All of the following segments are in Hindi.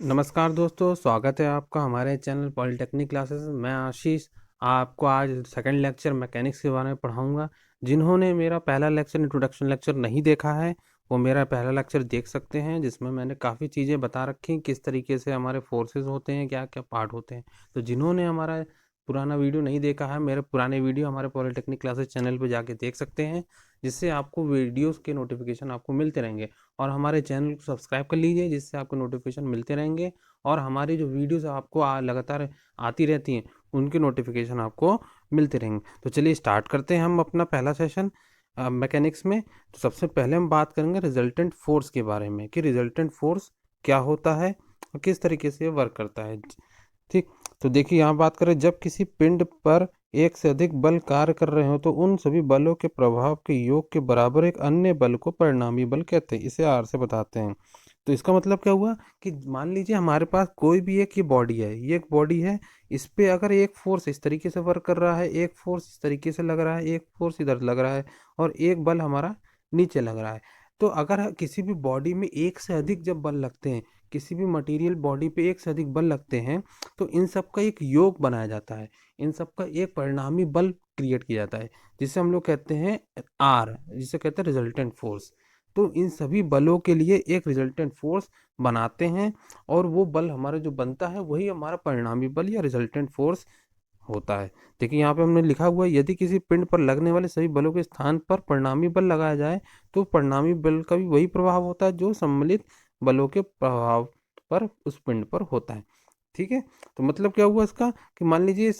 नमस्कार दोस्तों, स्वागत है आपका हमारे चैनल पॉलिटेक्निक क्लासेस। मैं आशीष आपको आज सेकंड लेक्चर मैकेनिक्स के बारे में पढ़ाऊंगा। जिन्होंने मेरा पहला लेक्चर इंट्रोडक्शन लेक्चर नहीं देखा है वो मेरा पहला लेक्चर देख सकते हैं, जिसमें मैंने काफ़ी चीज़ें बता रखी किस तरीके से हमारे फोर्सेस होते हैं, क्या क्या पार्ट होते हैं। तो जिन्होंने हमारा पुराना वीडियो नहीं देखा है, मेरे पुराने वीडियो हमारे पॉलिटेक्निक क्लासेस चैनल पर जाके देख सकते हैं, जिससे आपको वीडियोस के नोटिफिकेशन आपको मिलते रहेंगे। और हमारे चैनल को सब्सक्राइब कर लीजिए, जिससे आपको नोटिफिकेशन मिलते रहेंगे और हमारी जो वीडियोस आपको लगातार आती रहती हैं उनके नोटिफिकेशन आपको मिलते रहेंगे। तो चलिए स्टार्ट करते हैं हम अपना पहला सेशन मैकेनिक्स में। तो सबसे पहले हम बात करेंगे रिजल्टेंट फोर्स के बारे में कि रिजल्टेंट फोर्स क्या होता है और किस तरीके से वर्क करता है। ठीक, तो देखिए यहाँ बात करें, जब किसी पिंड पर एक से अधिक बल कार्य कर रहे हो तो उन सभी बलों के प्रभाव के योग के बराबर एक अन्य बल को परिणामी बल कहते हैं। इसे आर से बताते हैं। तो इसका मतलब क्या हुआ कि मान लीजिए हमारे पास कोई भी एक ये बॉडी है, ये एक बॉडी है, इस पे अगर एक फोर्स इस तरीके से वर्क कर रहा है, एक फोर्स इस तरीके से लग रहा है, एक फोर्स इधर लग रहा है और एक बल हमारा नीचे लग रहा है। तो अगर किसी भी बॉडी में एक से अधिक जब बल लगते हैं, किसी भी मटेरियल बॉडी पे एक से अधिक बल लगते हैं, तो इन सब का एक योग बनाया जाता है, इन सब का एक परिणामी बल क्रिएट किया जाता है, जिसे हम लोग कहते हैं आर, जिसे कहते हैं रिजल्टेंट फोर्स। तो इन सभी बलों के लिए एक रिजल्टेंट फोर्स बनाते हैं और वो बल हमारा जो बनता है वही हमारा परिणामी बल या रिजल्टेंट फोर्स होता है। देखिए यहाँ पे हमने लिखा हुआ है, यदि किसी पिंड पर लगने वाले सभी बलों के स्थान पर परिणामी बल लगाया जाए तो परिणामी बल का भी वही प्रभाव होता है जो सम्मिलित बलों के प्रभाव पर उस पिंड पर होता है। ठीक है, तो मतलब क्या हुआ इसका कि मान लीजिए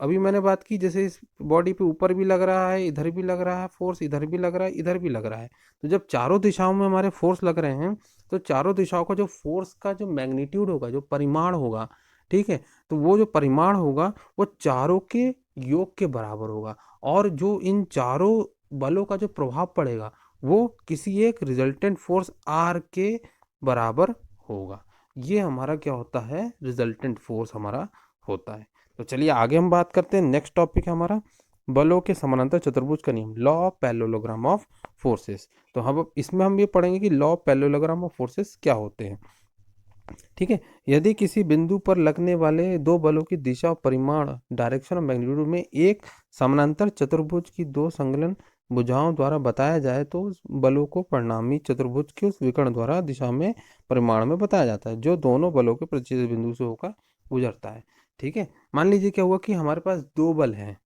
अभी मैंने बात की जैसे इस बॉडी पे ऊपर भी लग रहा है, इधर भी लग रहा है फोर्स, इधर भी लग रहा है, इधर भी लग रहा है। तो जब चारों दिशाओं में हमारे फोर्स लग रहे हैं तो चारों दिशाओं का जो फोर्स का जो मैग्नीट्यूड होगा, जो परिमाण होगा, ठीक है, तो वो जो परिमाण होगा वो चारों के योग के बराबर होगा। और जो इन चारों बलों का जो प्रभाव पड़ेगा वो किसी एक रिजल्टेंट फोर्स आर के बराबर होगा। ये हमारा क्या होता है, रिजल्टेंट फोर्स हमारा होता है। तो चलिए आगे हम बात करते हैं। नेक्स्ट टॉपिक है हमारा बलों के समानांतर चतुर्भुज का नियम, law of parallelogram of forces. तो हम इसमें हम ये पढ़ेंगे कि law of parallelogram of forces क्या होते हैं। ठीक है, यदि किसी बिंदु पर लगने वाले दो बलों की दिशा और परिमाण, डायरेक्शन और मैग्नीट्यूड में एक समानांतर चतुर्भुज की दो संलग्न भुजाओं द्वारा बताया जाए तो उस बलों को परिणामी चतुर्भुज के उस विकर्ण द्वारा दिशा में परिमाण में बताया जाता है जो दोनों बलों के प्रतिच्छेद बिंदु से होकर गुजरता है। ठीक है, मान लीजिए क्या हुआ कि हमारे पास दो बल हैं।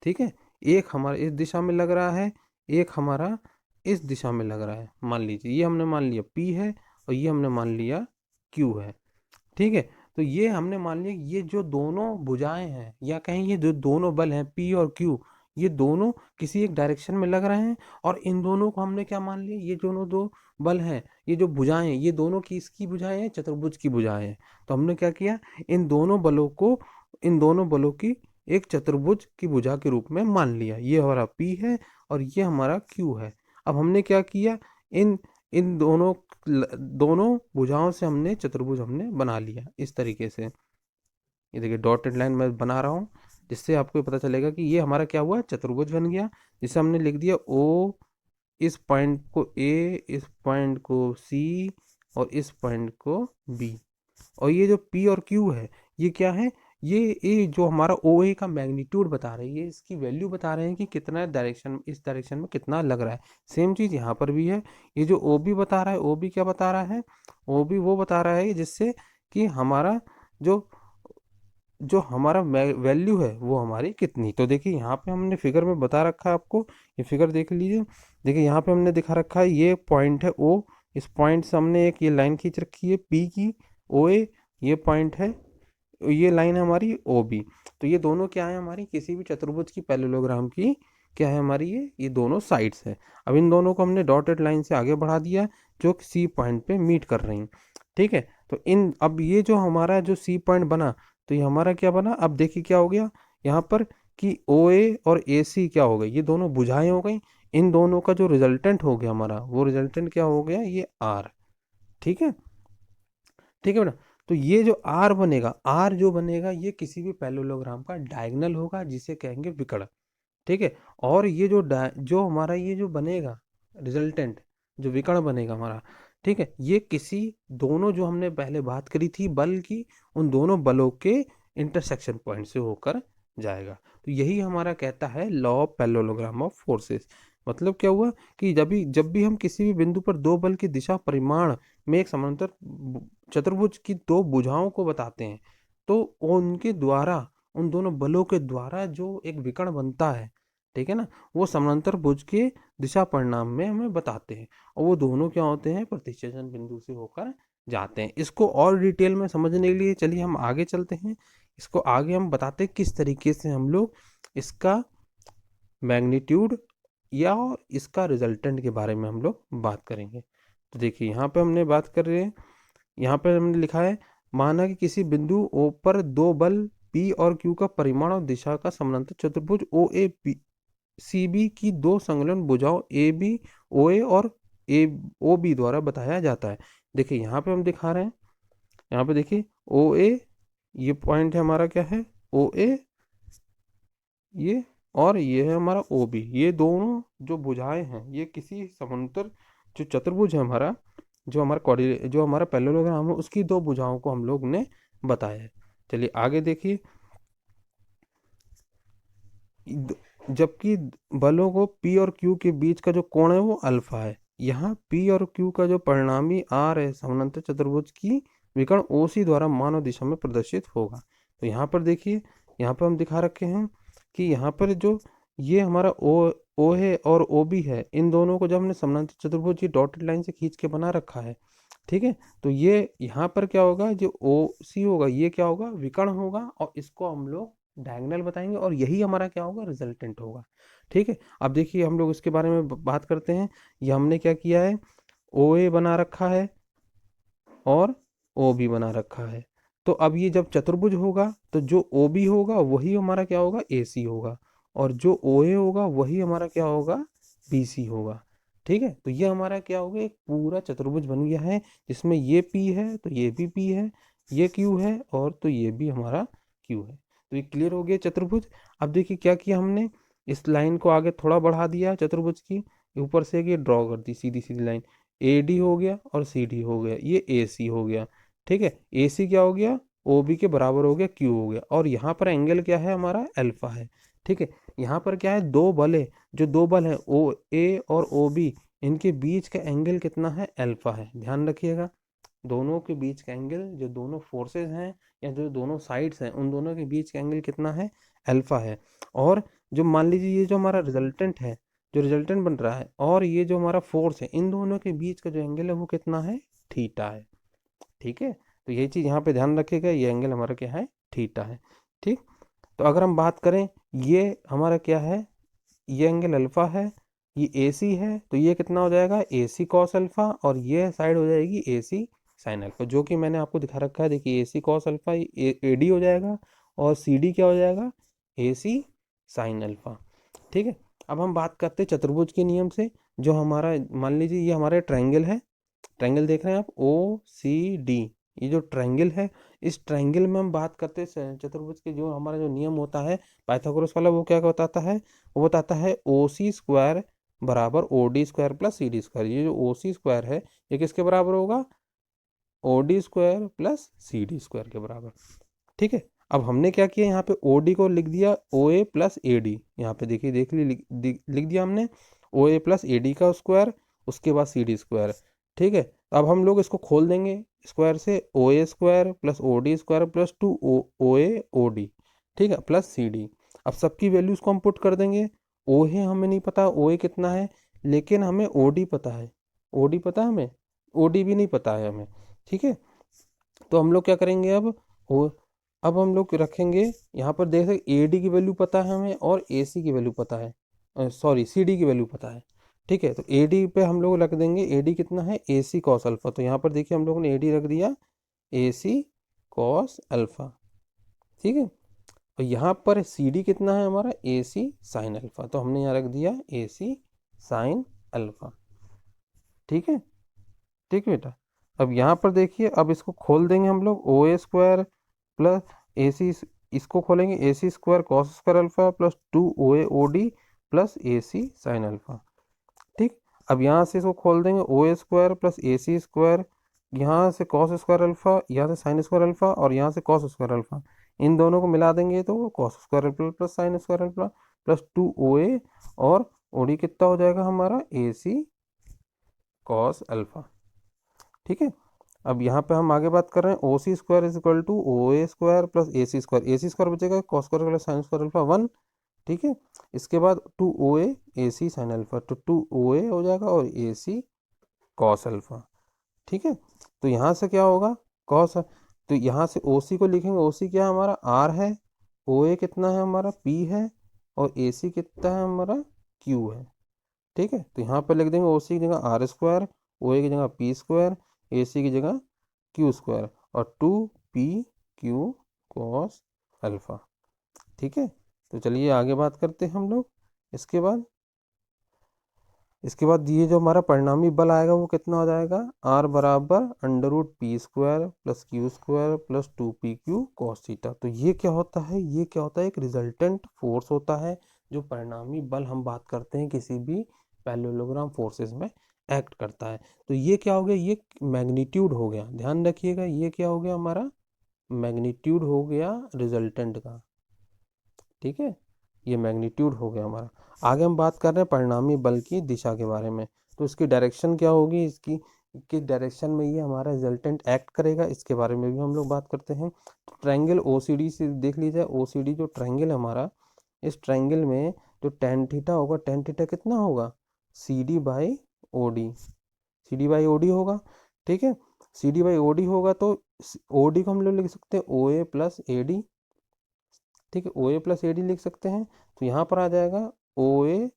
ठीक है, एक हमारा इस दिशा में लग रहा है, एक हमारा इस दिशा में लग रहा है। मान लीजिए ये हमने मान लिया P है और ये हमने मान लिया Q है। ठीक है, तो ये हमने मान लिया ये जो दोनों भुजाएं हैं या कहें ये जो दोनों बल हैं P और Q, ये दोनों किसी एक डायरेक्शन में लग रहे हैं। और इन दोनों को हमने क्या मान लिया, ये दोनों दो बल हैं, ये जो भुजाएं हैं ये दोनों किसकी भुजाएं हैं, चतुर्भुज की भुजाएं हैं। तो हमने क्या किया, इन दोनों बलों को, इन दोनों बलों की एक चतुर्भुज की भुजा के रूप में मान लिया। ये हमारा P है और ये हमारा Q है। अब हमने क्या किया, इन इन दोनों दोनों भुजाओं से हमने चतुर्भुज हमने बना लिया इस तरीके से। ये देखिए डॉटेड लाइन मैं बना रहा हूँ, जिससे आपको पता चलेगा कि ये हमारा क्या हुआ, चतुर्भुज बन गया। जिसे हमने लिख दिया O, इस पॉइंट को A, इस पॉइंट को C और इस पॉइंट को B। और ये जो P और Q है ये क्या है, ये जो हमारा ओ ए का मैग्नीट्यूड बता रहे हैं, ये इसकी वैल्यू बता रहे हैं कि कितना डायरेक्शन, इस डायरेक्शन में कितना लग रहा है। सेम चीज़ यहाँ पर भी है। ये जो ओ बी बता रहा है, ओ बी क्या बता रहा है, ओ बी वो बता रहा है जिससे कि हमारा जो जो हमारा वैल्यू है वो हमारी कितनी। तो देखिए यहाँ पे हमने फिगर में बता रखा है आपको, ये फिगर देख लीजिए। देखिए यहाँ पे हमने दिखा रखा है, ये पॉइंट है ओ, इस पॉइंट से हमने एक ये लाइन खींच रखी है पी की, ओ ए ये पॉइंट है, ये लाइन है हमारी ओ बी। तो ये दोनों क्या है, हमारी किसी भी चतुर्भुज की पैरेललोग्राम की क्या है हमारी, ये दोनों साइड्स है। अब इन दोनों को हमने डॉटेड लाइन से आगे बढ़ा दिया जो सी पॉइंट पे मीट कर रही हैं। ठीक है, तो इन अब ये जो हमारा जो सी पॉइंट बना, तो ये हमारा क्या बना, अब देखिए क्या हो गया यहाँ पर कि ओ ए और ए सी क्या हो गई, ये दोनों भुजाएं हो गई। इन दोनों का जो रिजल्टेंट हो गया हमारा, वो रिजल्टेंट क्या हो गया, ये आर। ठीक है, ठीक है बेटा। तो ये जो आर बनेगा, आर जो बनेगा ये किसी भी पैरेललोग्राम का डायगोनल होगा जिसे कहेंगे विकर्ण। ठीक है, और ये जो जो हमारा ये जो बनेगा रिजल्टेंट, जो विकर्ण बनेगा हमारा, ठीक है, ये किसी दोनों जो हमने पहले बात करी थी बल की, उन दोनों बलों के इंटरसेक्शन पॉइंट से होकर जाएगा। तो यही हमारा कहता है law of parallelogram of forces. मतलब क्या हुआ कि जब भी हम किसी भी बिंदु पर दो बल की दिशा परिमाण में एक समांतर चतुर्भुज की दो भुजाओं को बताते हैं, तो उनके द्वारा, उन दोनों बलों के द्वारा जो एक विकर्ण बनता है, ठीक है ना, वो समांतर भुज के दिशा परिणाम में हमें बताते हैं। और वो दोनों क्या होते हैं, प्रतिच्छेदन बिंदु से होकर जाते हैं। इसको और डिटेल में समझने के लिए चलिए हम आगे चलते हैं। इसको आगे हम बताते हैं किस तरीके से हम लोग इसका मैग्नीट्यूड या इसका रिजल्टेंट के बारे में हम लोग बात करेंगे। तो देखिए यहाँ पे हमने बात कर रहे हैं, यहाँ पे हमने लिखा है, माना कि किसी बिंदु O पर दो बल P और Q का परिमाण और दिशा का समांतर चतुर्भुज OAP CB की दो संलग्न भुजाओं AB OA और OB द्वारा बताया जाता है। देखिए यहाँ पे हम दिखा रहे हैं, यहाँ पे देखिए OA, ये पॉइंट है हमारा, क्या है, OA ये, और ये है हमारा OB। ये दोनों जो भुजाएं हैं ये किसी समांतर जो चतुर्भुज है हमारा, जो हमारा पैरेललोग्राम है उसकी दो भुजाओं को हम लोग ने बताया है। चलिए आगे देखिए, जबकि बलों को P और Q के बीच का जो कोण है वो अल्फा है। यहाँ P और Q का जो परिणामी R है समांतर चतुर्भुज की विकर्ण OC द्वारा मानव दिशा में प्रदर्शित होगा। तो यहाँ पर देखिए, यहाँ पर हम दिखा रखे हैं कि यहाँ पर जो ये हमारा O है और OB है, इन दोनों को जब हमने समांतर चतुर्भुज की डॉटेड लाइन से खींच के बना रखा है, ठीक है, तो ये यहाँ पर क्या होगा, जो OC होगा ये क्या होगा, विकर्ण होगा, और इसको हम लोग डायगोनल बताएंगे, और यही हमारा क्या होगा, रिजल्टेंट होगा। ठीक है, अब देखिए हम लोग इसके बारे में बात करते हैं। ये हमने क्या किया है, OA बना रखा है और OB बना रखा है। तो अब ये जब चतुर्भुज होगा तो जो OB होगा वही हमारा क्या होगा, AC होगा, और जो OA होगा वही हमारा क्या होगा, BC होगा। ठीक है, तो ये हमारा क्या हो गया, एक पूरा चतुर्भुज बन गया है, जिसमें ये P है तो ये भी P है, ये Q है और तो ये भी हमारा Q है। तो ये क्लियर हो गया चतुर्भुज। अब देखिए क्या किया हमने, इस लाइन को आगे थोड़ा बढ़ा दिया चतुर्भुज की, ऊपर से ये ड्रॉ कर दी सीधी सीधी लाइन, AD हो गया और CD हो गया, ये AC हो गया। ठीक है, AC क्या हो गया, OB के बराबर हो गया, Q हो गया, और यहाँ पर एंगल क्या है हमारा, अल्फा है। ठीक है, यहाँ पर क्या है, दो बल है, जो दो बल है OA और OB, इनके बीच का एंगल कितना है, अल्फा है। ध्यान रखिएगा, दोनों के बीच का एंगल, जो दोनों फोर्सेस हैं या जो दोनों साइड्स हैं, उन दोनों के बीच का एंगल कितना है, अल्फा है। और जो मान लीजिए ये जो हमारा रिजल्टेंट है, जो रिजल्टेंट बन रहा है, और ये जो हमारा फोर्स है, इन दोनों के बीच का जो एंगल है वो कितना है, थीटा है। ठीक है, तो यही चीज़ यहाँ पे ध्यान रखिएगा, ये एंगल हमारा क्या है, थीटा है। ठीक, तो अगर हम बात करें, ये हमारा क्या है, ये एंगल अल्फा है, ये AC है, तो ये कितना हो जाएगा, AC कॉस अल्फा, और ये साइड हो जाएगी AC साइन अल्फा, जो कि मैंने आपको दिखा रखा है। देखिए AC कॉस अल्फा AD हो जाएगा, और CD क्या हो जाएगा, AC साइन अल्फा। ठीक है, अब हम बात करते हैं चतुर्भुज के नियम से। जो हमारा, मान लीजिए ये हमारा ट्रायंगल है, ट्रायंगल देख रहे हैं आप, OCD, ये जो ट्रायंगल है, इस ट्रायंगल में हम बात करते हैं चतुर्भुज के, जो हमारा जो नियम होता है पाइथागोरस वाला, वो क्या बताता है, वो बताता है OC स्क्वायर बराबर OD square plus CD square. ये जो OC स्क्वायर है ये किसके बराबर होगा, OD square plus CD square के बराबर। ठीक है, अब हमने क्या किया, यहाँ पे OD को लिख दिया OA प्लस AD, यहाँ पे देखिए लिख दिया हमने OA प्लस AD का स्क्वायर, उसके बाद CD स्क्वायर। ठीक है, तो अब हम लोग इसको खोल देंगे स्क्वायर से, OA square plus OD square plus 2 OA OD, ठीक है, प्लस CD। अब सबकी वैल्यूज को हम पुट कर देंगे। OA हमें नहीं पता OA कितना है, लेकिन हमें OD पता है, OD पता है हमें, OD भी नहीं पता है हमें। ठीक है, तो हम लोग क्या करेंगे अब हम लोग रखेंगे, यहाँ पर देख सकते AD की वैल्यू पता है हमें, और AC की वैल्यू पता है, सॉरी CD की वैल्यू पता है। ठीक है, तो AD पे हम लोग रख देंगे, AD कितना है, AC कॉस अल्फा। तो यहाँ पर देखिए हम लोगों ने AD रख दिया AC कॉस अल्फा। ठीक है, और यहाँ पर CD कितना है हमारा, AC साइन अल्फा। तो हमने यहाँ रख दिया AC साइन अल्फा। ठीक है, ठीक है बेटा। अब यहाँ पर देखिए, अब इसको खोल देंगे हम लोग, OA स्क्वायर प्लस AC, इसको खोलेंगे AC square cos square alpha plus 2 OA OD plus AC sine alpha. ठीक, अब यहाँ से इसको खोल देंगे, ओ A square plus A C square, यहाँ से कॉस स्क्वायर अल्फा, यहाँ से साइन स्क्वायर अल्फा और यहाँ से कॉस स्क्वायर अल्फा, इन दोनों को मिला देंगे तो cos square alpha plus sine square alpha plus 2 OA, और ओडी कितना हो जाएगा हमारा, ए सी कॉस अल्फा। ठीक है, अब यहाँ पे हम आगे बात कर रहे हैं, O C square is equal to O A square plus A C square बचेगा, cos square plus sine square alpha 1। ठीक है, इसके बाद 2 OA A C sine alpha, तो 2 OA हो जाएगा और ए सी कॉस अल्फा। ठीक है, तो यहाँ से क्या होगा, कॉस, तो यहाँ से ओ सी को लिखेंगे, ओ सी क्या है हमारा, आर है, ओ ए कितना है हमारा, पी है, और ए सी कितना है हमारा, क्यू है। ठीक है, तो यहाँ पर लिख देंगे ओ सी की जगह आर स्क्वायर, ओ ए की जगह पी स्क्वायर, ए सी की जगह क्यू स्क्वायर, और 2 PQ कॉस अल्फा। ठीक है, तो चलिए आगे बात करते हैं हम लोग। इसके बाद ये जो हमारा परिणामी बल आएगा वो कितना हो जाएगा, आर बराबर under root P square plus Q square plus 2PQ cos theta. तो ये क्या होता है, ये क्या होता है, एक रिजल्टेंट फोर्स होता है जो परिणामी बल हम बात करते हैं किसी भी पैरेललोग्राम फोर्सेस में एक्ट करता है। तो ये क्या हो गया, ये मैग्नीट्यूड हो गया, ध्यान रखिएगा, ये क्या हो गया हमारा, मैग्नीट्यूड हो गया रिजल्टेंट का। ठीक है, ये मैग्नीट्यूड हो गया हमारा। आगे हम बात कर रहे हैं परिणामी बल की दिशा के बारे में। तो इसकी डायरेक्शन क्या होगी, इसकी किस डायरेक्शन में ये हमारा रिजल्टेंट एक्ट करेगा, इसके बारे में भी हम लोग बात करते हैं। तो ट्रायंगल ओसीडी से देख लीजिए, ओसीडी जो ट्रायंगल है हमारा, इस ट्रायंगल में जो टेन थीटा होगा, टेन थीटा कितना होगा, C D by O D, C D by O D होगा। ठीक है, C D by O D होगा, तो ओ डी को हम लोग लिख सकते हैं ओ ए प्लस ए डी। ठीक है, ओ ए प्लस ए डी लिख सकते हैं। तो यहाँ पर आ जाएगा ओ ए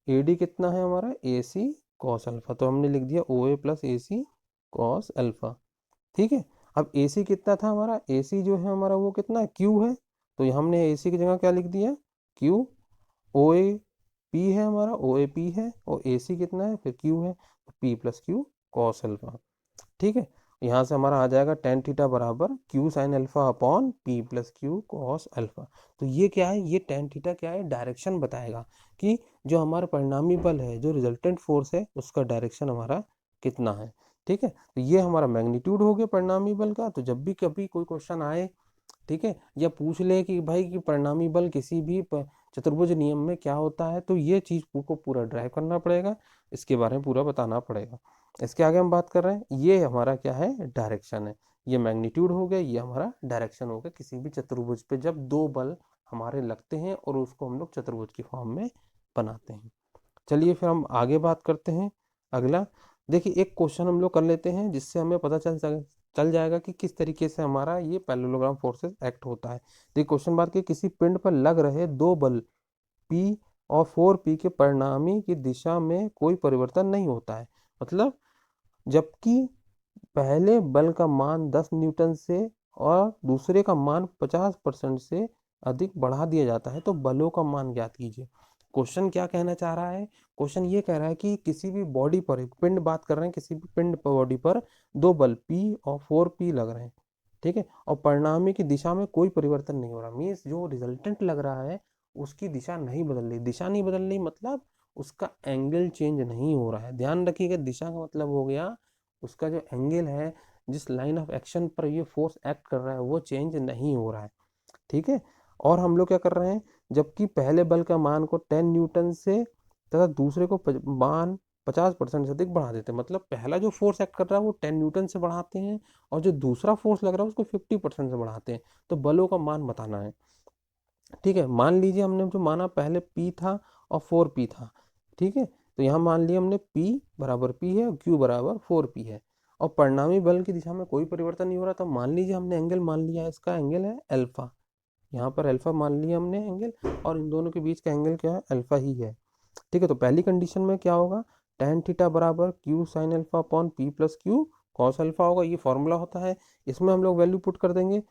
डी कितना है हमारा, ए सी कॉस अल्फा, तो हमने लिख दिया ओ ए plus A C cos alpha. ठीक है, अब ए सी कितना था हमारा, ए सी जो है हमारा वो कितना है, क्यू है, तो हमने ए सी की जगह क्या लिख दिया, क्यू। ओ ए पी है हमारा, ओ ए पी है, और ए सी कितना है फिर क्यू है, तो P plus Q cos alpha. ठीक है, यहाँ से हमारा आ जाएगा टेन थीटा बराबर Q sine alpha upon P plus Q cos alpha. तो ये क्या है, ये टेन थीटा क्या है, डायरेक्शन बताएगा कि जो हमारा परिणामी बल है, जो रिजल्टेंट फोर्स है, उसका डायरेक्शन हमारा कितना है। ठीक है, तो ये हमारा मैग्नीट्यूड हो गया परिणामी बल का। तो जब भी कभी कोई क्वेश्चन आए, ठीक है, या पूछ ले कि भाई कि परिणामी बल किसी भी चतुर्भुज नियम में क्या होता है, तो ये चीज को पूरा ड्राइव करना पड़ेगा, इसके बारे में पूरा बताना पड़ेगा। इसके आगे हम बात कर रहे हैं, ये हमारा क्या है, डायरेक्शन है, ये मैग्नीट्यूड हो गया, ये हमारा डायरेक्शन हो गया किसी भी चतुर्भुज पे जब दो बल हमारे लगते हैं और उसको हम लोग चतुर्भुज की फॉर्म में बनाते हैं। चलिए फिर हम आगे बात करते हैं। अगला देखिए, एक क्वेश्चन हम लोग कर लेते हैं जिससे हमें पता चल जाएगा कि किस तरीके से हमारा ये पैरेललोग्राम फोर्सेस एक्ट होता है। देखिए क्वेश्चन बात की, किसी पिंड पर लग रहे दो बल P और 4P के परिणामी की दिशा में कोई परिवर्तन नहीं होता है, मतलब जबकि पहले बल का मान 10 न्यूटन से और दूसरे का मान 50% से अधिक बढ़ा दिया जाता है, तो बलों का मान ज्ञात कीजिए। क्वेश्चन क्या कहना चाह रहा है, क्वेश्चन ये कह रहा है कि किसी भी बॉडी पर, एक पिंड बात कर रहे हैं, किसी भी पिंड पर बॉडी पर दो बल P और 4P लग रहे हैं। ठीक है, और परिणामी की दिशा में कोई परिवर्तन नहीं हो रहा, मीन्स जो रिजल्टेंट लग रहा है उसकी दिशा नहीं बदल रही, दिशा नहीं बदल रही मतलब उसका एंगल चेंज नहीं हो रहा है। ध्यान रखिएगा, दिशा का मतलब हो गया उसका जो एंगल है, जिस लाइन ऑफ एक्शन पर ये फोर्स एक्ट कर रहा है, वो चेंज नहीं हो रहा है। ठीक है, और हम लोग क्या कर रहे हैं, जबकि पहले बल का मान को 10 न्यूटन से तथा दूसरे को मान 50% से अधिक बढ़ा देते हैं, मतलब पहला जो फोर्स एक्ट कर रहा है वो 10 न्यूटन से बढ़ाते हैं और जो दूसरा फोर्स लग रहा है उसको 50% से बढ़ाते हैं। तो बलों का मान बताना है। ठीक है, मान लीजिए हमने जो माना पहले P था और 4P था। ठीक है, तो यहाँ मान लिया हमने P बराबर P है और Q बराबर 4P है, और परिणामी बल की दिशा में कोई परिवर्तन नहीं हो रहा। तो मान लीजिए हमने एंगल मान लिया है, इसका एंगल है अल्फा, यहाँ पर अल्फा मान लिया हमने एंगल, और इन दोनों के बीच का एंगल क्या है, अल्फा ही है। ठीक है, तो पहली कंडीशन में क्या होगा, टेन थीटा बराबर Q sine alpha upon P plus Q cos alpha होगा, ये फॉर्मूला होता है। इसमें हम लोग वैल्यू पुट कर देंगे,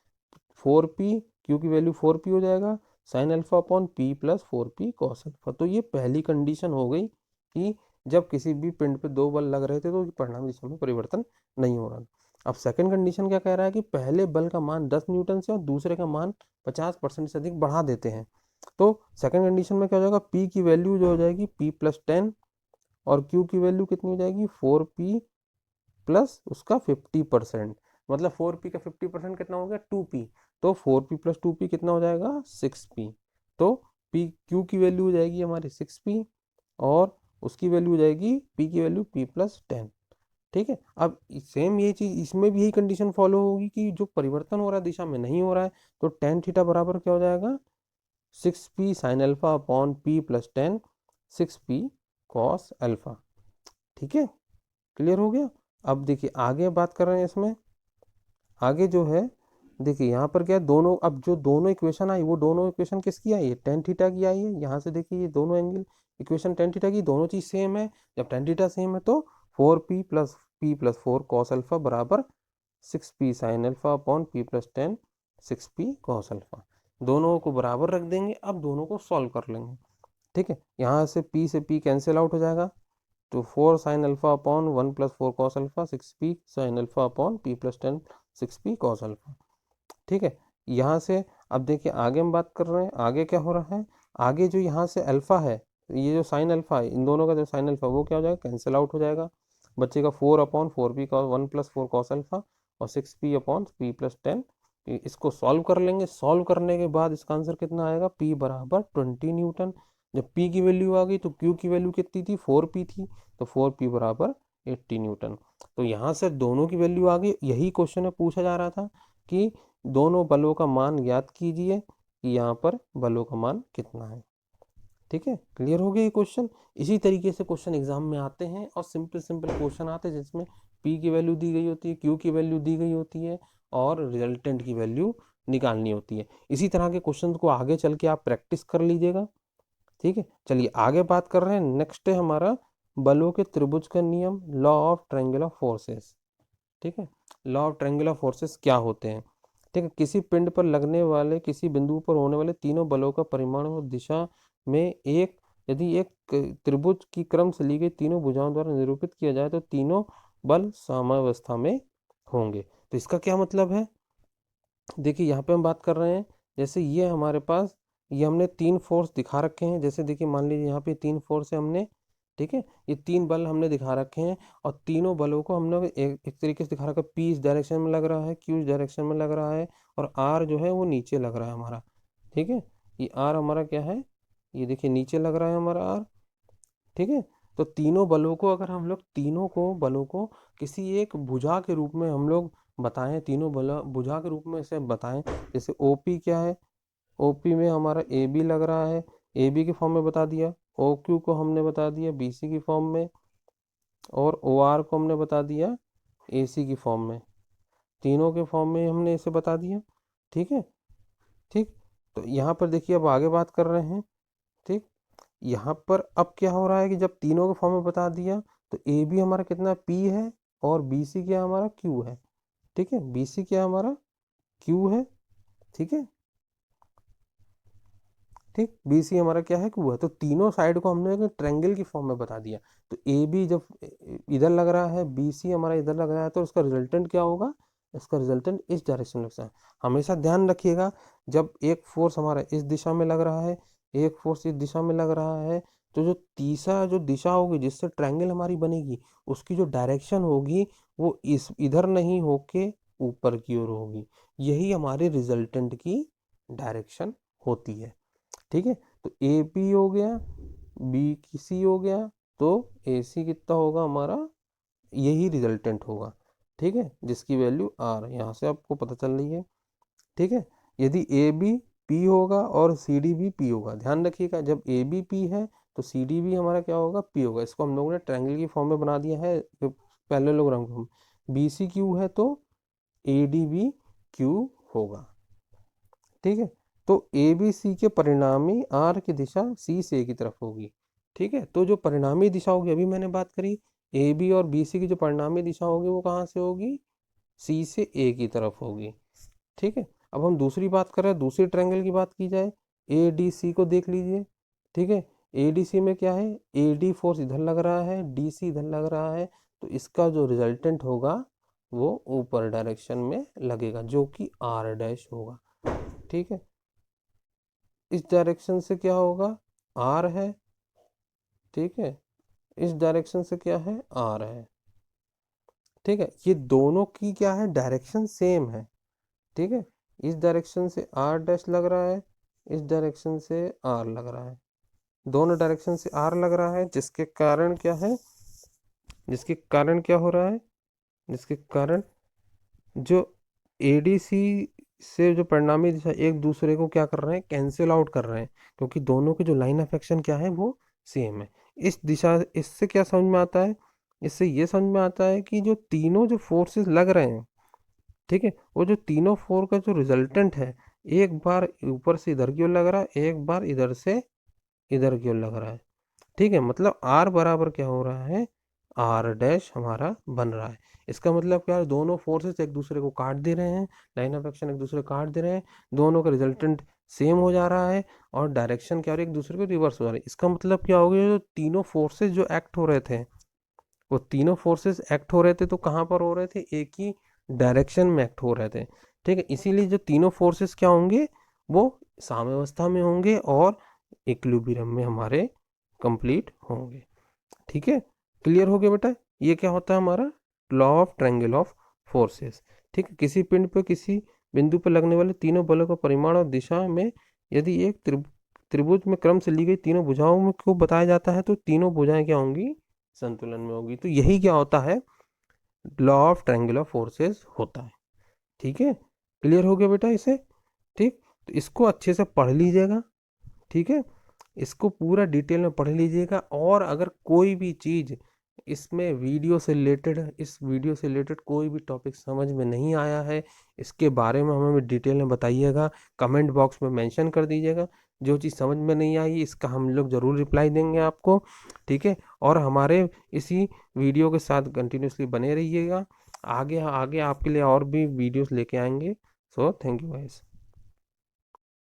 4P, क्यू की वैल्यू 4P हो जाएगा, sine alpha upon P plus 4P cos alpha. तो ये पहली कंडीशन हो गई कि जब किसी भी पिंड पे दो बल लग रहे थे तो परिणामी दिशा में परिवर्तन नहीं हो रहा। अब सेकंड कंडीशन क्या कह रहा है कि पहले बल का मान 10 न्यूटन से और दूसरे का मान 50% से अधिक बढ़ा देते हैं। तो सेकंड कंडीशन में क्या हो जाएगा, P की वैल्यू जो हो जाएगी P प्लस 10 और Q की वैल्यू कितनी हो जाएगी 4P प्लस उसका 50%, मतलब 4P का 50% कितना हो गया 2P, तो 4P प्लस 2P कितना हो जाएगा 6P। तो Q की वैल्यू हो जाएगी हमारी 6P और उसकी वैल्यू हो जाएगी P की वैल्यू P प्लस 10। ठीक है, अब सेम ये चीज इसमें भी यही कंडीशन फॉलो होगी कि जो परिवर्तन हो रहा है दिशा में नहीं हो रहा है, तो टेन थीटा बराबर क्या हो जाएगा 6P sine alpha upon P plus 10, 6P cos alpha. ठीक है, क्लियर हो गया। अब देखिए आगे बात कर रहे हैं इसमें, आगे जो है देखिए यहाँ पर क्या है, दोनों अब जो दोनों इक्वेशन आई वो दोनों इक्वेशन किसकी आई है टेन थीटा की आई है। यहाँ से देखिए ये दोनों एंगल इक्वेशन टेन थीटा की, दोनों चीज सेम है। जब टेन थीटा सेम है तो 4P प्लस 4 कॉस अल्फा बराबर 6P sine alpha upon P plus 10, 6P cos alpha. दोनों को बराबर रख देंगे, अब दोनों को सॉल्व कर लेंगे। ठीक है, यहाँ से P कैंसिल आउट हो जाएगा, तो 4 sine alpha upon 1 plus 4 cos alpha, 6P sine alpha upon P plus 10, 6P cos alpha. ठीक है, यहाँ से अब देखिए आगे हम बात कर रहे हैं, आगे क्या हो रहा है, आगे जो यहाँ से अल्फा है, ये जो साइन अल्फा है, इन दोनों का जो साइन अल्फा वो क्या हो जाएगा कैंसिल आउट हो जाएगा, बचेगा 4 अपॉन 4P का 1 प्लस 4 कॉस अल्फा और 6P अपॉन P प्लस 10। इसको सॉल्व कर लेंगे, सॉल्व करने के बाद इसका आंसर कितना आएगा P बराबर 20 न्यूटन। जब P की वैल्यू आ गई तो Q की वैल्यू कितनी थी 4P थी, तो 4P बराबर 80 न्यूटन। तो यहाँ से दोनों की वैल्यू आ गई, यही क्वेश्चन में पूछा जा रहा था कि दोनों बलों का मान ज्ञात कीजिए कि यहाँ पर बलों का मान कितना है। ठीक है, क्लियर हो गया ये क्वेश्चन। इसी तरीके से क्वेश्चन एग्जाम में आते हैं और सिंपल सिंपल क्वेश्चन आते हैं जिसमें P की वैल्यू दी गई होती है, Q की वैल्यू दी गई होती है और रिजल्टेंट की वैल्यू निकालनी होती है। इसी तरह के क्वेश्चन को आगे चल के आप प्रैक्टिस कर लीजिएगा। ठीक है, चलिए आगे बात कर रहे हैं। नेक्स्ट है हमारा बलों के त्रिभुज का नियम, लॉ ऑफ ट्रायंगुलर फोर्सेस। ठीक है, लॉ ऑफ ट्रायंगुलर फोर्सेस क्या होते हैं। ठीक है, किसी पिंड पर लगने वाले किसी बिंदु पर होने वाले तीनों बलों का परिमाण और दिशा में एक यदि एक त्रिभुज की क्रम से ली गई तीनों भुजाओं द्वारा निरूपित किया जाए तो तीनों बल साम्यावस्था में होंगे। तो इसका क्या मतलब है, देखिए यहाँ पे हम बात कर रहे हैं, जैसे ये हमारे पास ये हमने तीन फोर्स दिखा रखे हैं। जैसे देखिए मान लीजिए यहाँ पे तीन फोर्स है हमने, ठीक है, ये तीन बल हमने दिखा रखे हैं और तीनों बलों को हमने एक तरीके से दिखा रखा है। P इस डायरेक्शन में लग रहा है, Q इस डायरेक्शन में लग रहा है और R जो है वो नीचे लग रहा है हमारा। ठीक है, ये R हमारा क्या है, ये देखिए नीचे लग रहा है हमारा R। ठीक है, तो तीनों बलों को अगर हम लोग तीनों को बलों को किसी एक भुजा के रूप में हम लोग बताएं, तीनों बल भुजा के रूप में इसे बताएं, जैसे ओपी क्या है, ओपी में हमारा ए बी लग रहा है, ए बी के फॉर्म में बता दिया, ओ क्यू को हमने बता दिया बी सी की फॉर्म में और ओ आर को हमने बता दिया ए सी की फॉर्म में, तीनों के फॉर्म में हमने इसे बता दिया। ठीक है, ठीक, तो यहाँ पर देखिए अब आगे बात कर रहे हैं। ठीक, यहाँ पर अब क्या हो रहा है कि जब तीनों के फॉर्म में बता दिया तो ए बी हमारा कितना पी है और बी सी क्या हमारा क्यू है। ठीक है, बी सी क्या हमारा क्यू है। ठीक है, ठीक, बी सी हमारा क्या है क्यू है, तो तीनों साइड को हमने एक ट्रायंगल की फॉर्म में बता दिया। तो ए बी जब इधर लग रहा है, बी सी हमारा इधर लग रहा है, तो उसका रिजल्टेंट क्या होगा, इसका रिजल्टेंट इस डायरेक्शन में लगता है। हमेशा ध्यान रखिएगा, जब एक फोर्स हमारा इस दिशा में लग रहा है, एक फोर्स इस दिशा में लग रहा है, तो जो तीसरा जो दिशा होगी जिससे ट्रायंगल हमारी बनेगी उसकी जो डायरेक्शन होगी वो इस इधर नहीं होके ऊपर की ओर होगी। यही हमारे रिजल्टेंट की डायरेक्शन होती है। ठीक है, तो ए पी हो गया, बी की सी हो गया, तो ए सी कितना होगा हमारा, यही रिजल्टेंट होगा। ठीक है, जिसकी वैल्यू आर यहाँ से आपको पता चल रही है। ठीक है, यदि ए बी पी होगा और सी डी भी पी होगा, ध्यान रखिएगा जब ए बी पी है तो सी डी भी हमारा क्या होगा पी होगा। इसको हम लोगों ने ट्रायंगल की फॉर्म में बना दिया है पहले लोग रंग, बी सी क्यू है तो ए डी भी क्यू होगा। ठीक है, तो ए बी सी के परिणामी आर की दिशा सी से ए की तरफ होगी। ठीक है, तो जो परिणामी दिशा होगी अभी मैंने बात करी, ए बी और बी सी की जो परिणामी दिशा होगी वो कहाँ से होगी, सी से ए की तरफ होगी। ठीक है, अब हम दूसरी बात कर रहे हैं, दूसरी ट्रायंगल की बात की जाए, ए डी सी को देख लीजिए। ठीक है, ए डी सी में क्या है, ए डी फोर्स इधर लग रहा है, डी सी इधर लग रहा है, तो इसका जो रिजल्टेंट होगा वो ऊपर डायरेक्शन में लगेगा जो कि आर डैश होगा। ठीक है, इस डायरेक्शन से क्या होगा आर है। ठीक है, इस डायरेक्शन से क्या है, आ रहा है। ठीक है, ये दोनों की क्या है, डायरेक्शन सेम है। ठीक है, इस डायरेक्शन से आर डैश लग रहा है, इस डायरेक्शन से आर लग रहा है, दोनों डायरेक्शन से आर लग रहा है, जिसके कारण क्या है, जिसके कारण क्या हो रहा है, जिसके कारण जो एडीसी से जो परिणामी दिशा एक दूसरे को क्या कर रहे हैं, कैंसिल आउट कर रहे हैं, क्योंकि दोनों की जो लाइन ऑफ एक्शन क्या है वो सेम है। इस दिशा, इससे क्या समझ में आता है, इससे ये समझ में आता है कि जो तीनों जो फोर्सेस लग रहे हैं, ठीक है, वो जो तीनों फोर का जो रिजल्टेंट है, एक बार ऊपर से इधर की ओर लग रहा है, एक बार इधर से इधर की ओर लग रहा है। ठीक है, मतलब आर बराबर क्या हो रहा है, आर डैश हमारा बन रहा है। इसका मतलब क्या है, दोनों फोर्सेस एक दूसरे को काट दे रहे हैं, लाइन ऑफ एक्शन एक दूसरे को काट दे रहे हैं, दोनों का रिजल्टेंट सेम हो जा रहा है, और डायरेक्शन क्या हो रही है, एक दूसरे को रिवर्स हो जा रही है। इसका मतलब क्या हो गया, जो तीनों फोर्सेस जो एक्ट हो रहे थे, वो तीनों फोर्सेस एक्ट हो रहे थे तो कहाँ पर हो रहे थे, एक ही डायरेक्शन में एक्ट हो रहे थे। ठीक है, इसीलिए जो तीनों फोर्सेस क्या होंगे, वो साम्यावस्था में होंगे और इक्विलिब्रियम में हमारे कंप्लीट होंगे। ठीक है, क्लियर हो गया बेटा, ये क्या होता है हमारा law of triangle of forces. ठीक है, किसी पिंड पर किसी बिंदु पर लगने वाले तीनों बलों का परिमाण और दिशा में यदि एक त्रिभुज में क्रम से ली गई तीनों भुजाओं में को बताया जाता है, तो तीनों भुजाएं क्या होंगी, संतुलन में होगी। तो यही क्या होता है, law of triangle of forces होता है। ठीक है, क्लियर हो गया बेटा इसे। ठीक, तो इसको अच्छे से पढ़ लीजिएगा। ठीक है, इसको पूरा डिटेल में पढ़ लीजिएगा, और अगर कोई भी चीज़ इसमें वीडियो से रिलेटेड, इस वीडियो से रिलेटेड कोई भी टॉपिक समझ में नहीं आया है, इसके बारे में हमें डिटेल में बताइएगा, कमेंट बॉक्स में मेंशन कर दीजिएगा। जो चीज़ समझ में नहीं आई इसका हम लोग ज़रूर रिप्लाई देंगे आपको। ठीक है, और हमारे इसी वीडियो के साथ कंटिन्यूसली बने रहिएगा, आगे आगे आपके लिए और भी वीडियोस लेके आएंगे। So thank you guys.